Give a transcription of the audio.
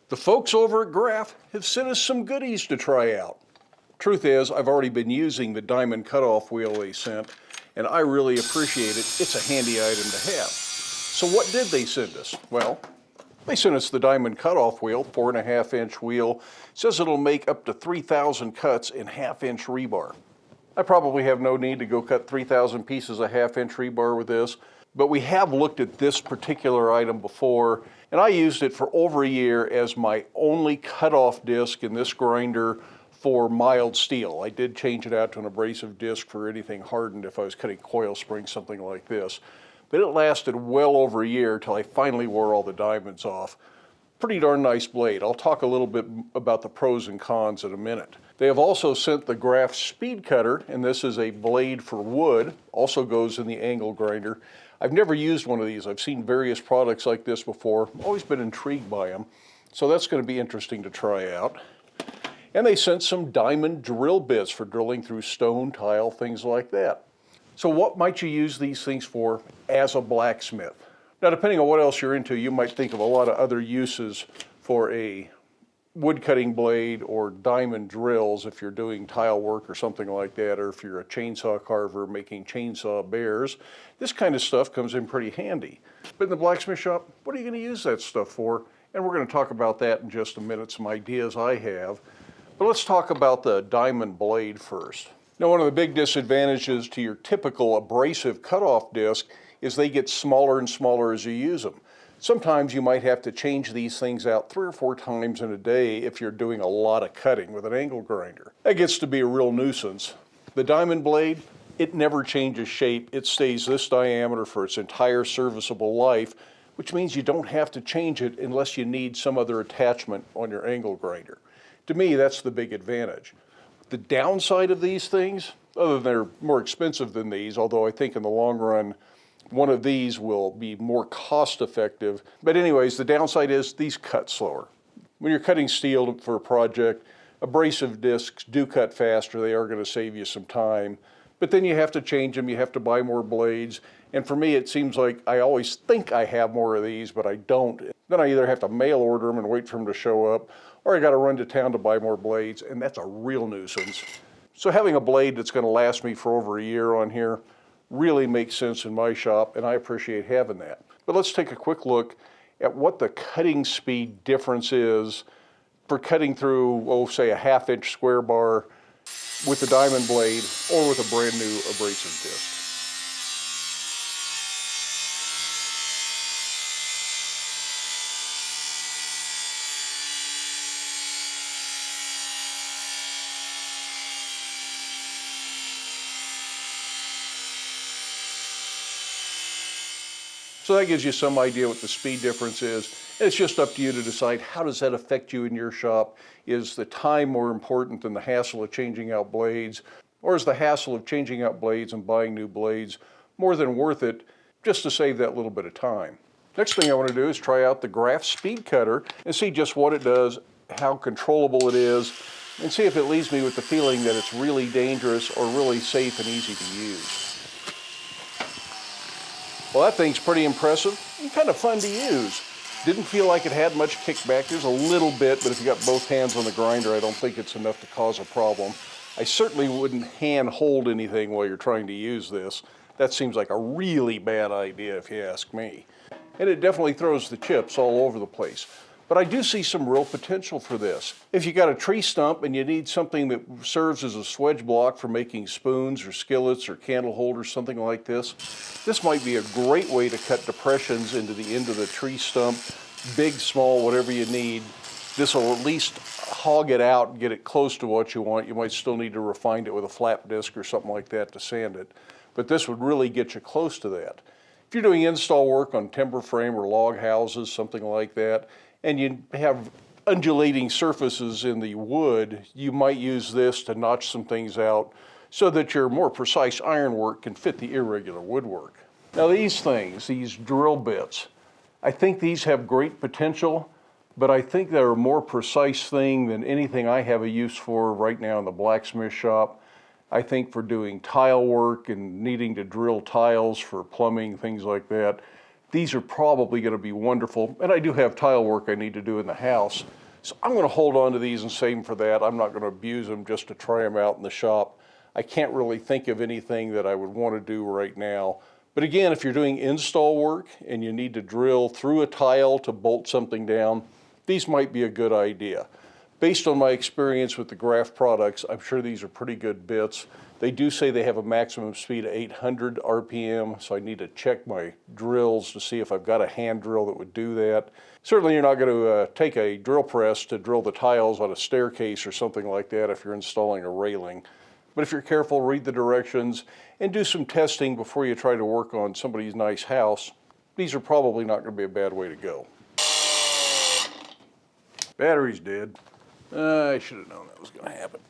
The folks over at Graff have sent us some goodies to try out. Truth is, I've already been using the diamond cutoff wheel they sent, and I really appreciate it. It's a handy item to have. So what did they send us? Well, they sent us the diamond cutoff wheel, 4.5-inch wheel. It says it'll make up to 3,000 cuts in 1/2-inch rebar. I probably have no need to go cut 3,000 pieces of 1/2-inch rebar with this, but we have looked at this particular item before, and I used it for over a year as my only cutoff disc in this grinder for mild steel. I did change it out to an abrasive disc for anything hardened if I was cutting coil springs, something like this. But it lasted well over a year till I finally wore all the diamonds off. Pretty darn nice blade. I'll talk a little bit about the pros and cons in a minute. They have also sent the Graff Speed Cutter, and this is a blade for wood, also goes in the angle grinder. I've never used one of these. I've seen various products like this before. Always been intrigued by them. So that's going to be interesting to try out. And they sent some diamond drill bits for drilling through stone, tile, things like that. So what might you use these things for as a blacksmith? Now, depending on what else you're into, you might think of a lot of other uses for a wood cutting blade or diamond drills if you're doing tile work or something like that, or if you're a chainsaw carver making chainsaw bears. This kind of stuff comes in pretty handy. But in the blacksmith shop, what are you going to use that stuff for? And we're going to talk about that in just a minute, some ideas I have. But let's talk about the diamond blade first. Now, one of the big disadvantages to your typical abrasive cutoff disc is they get smaller and smaller as you use them. Sometimes you might have to change these things out 3 or 4 times in a day if you're doing a lot of cutting with an angle grinder. That gets to be a real nuisance. The diamond blade, it never changes shape. It stays this diameter for its entire serviceable life, which means you don't have to change it unless you need some other attachment on your angle grinder. To me, that's the big advantage. The downside of these things, other than they're more expensive than these, although I think in the long run, one of these will be more cost effective. But anyways, the downside is these cut slower. When you're cutting steel for a project, abrasive discs do cut faster. They are going to save you some time. But then you have to change them. You have to buy more blades. And for me, it seems like I always think I have more of these, but I don't. Then I either have to mail order them and wait for them to show up, or I got to run to town to buy more blades, and that's a real nuisance. So having a blade that's going to last me for over a year on here really makes sense in my shop, and I appreciate having that. But let's take a quick look at what the cutting speed difference is for cutting through, oh, say a 1/2-inch square bar with the diamond blade or with a brand new abrasive disc. So that gives you some idea what the speed difference is. And it's just up to you to decide how does that affect you in your shop. Is the time more important than the hassle of changing out blades? Or is the hassle of changing out blades and buying new blades more than worth it just to save that little bit of time? Next thing I want to do is try out the Graff Speed Cutter and see just what it does, how controllable it is, and see if it leaves me with the feeling that it's really dangerous or really safe and easy to use. Well, that thing's pretty impressive and kind of fun to use. Didn't feel like it had much kickback. There's a little bit, but if you got both hands on the grinder, I don't think it's enough to cause a problem. I certainly wouldn't hand hold anything while you're trying to use this. That seems like a really bad idea if you ask me. And it definitely throws the chips all over the place. But I do see some real potential for this. If you got a tree stump and you need something that serves as a swedge block for making spoons or skillets or candle holders, something like this, this might be a great way to cut depressions into the end of the tree stump, big, small, whatever you need. This will at least hog it out and get it close to what you want. You might still need to refine it with a flap disc or something like that to sand it. But this would really get you close to that. If you're doing install work on timber frame or log houses, something like that, and you have undulating surfaces in the wood, you might use this to notch some things out so that your more precise ironwork can fit the irregular woodwork. Now these things, these drill bits, I think these have great potential, but I think they're a more precise thing than anything I have a use for right now in the blacksmith shop. I think for doing tile work and needing to drill tiles for plumbing, things like that, these are probably going to be wonderful. And I do have tile work I need to do in the house, so I'm going to hold on to these and save them for that. I'm not going to abuse them just to try them out in the shop. I can't really think of anything that I would want to do right now. But again, if you're doing install work and you need to drill through a tile to bolt something down, these might be a good idea. Based on my experience with the Graff products, I'm sure these are pretty good bits. They do say they have a maximum speed of 800 RPM, so I need to check my drills to see if I've got a hand drill that would do that. Certainly you're not going to take a drill press to drill the tiles on a staircase or something like that if you're installing a railing. But if you're careful, read the directions, and do some testing before you try to work on somebody's nice house, these are probably not going to be a bad way to go. Battery's dead. I should have known that was going to happen.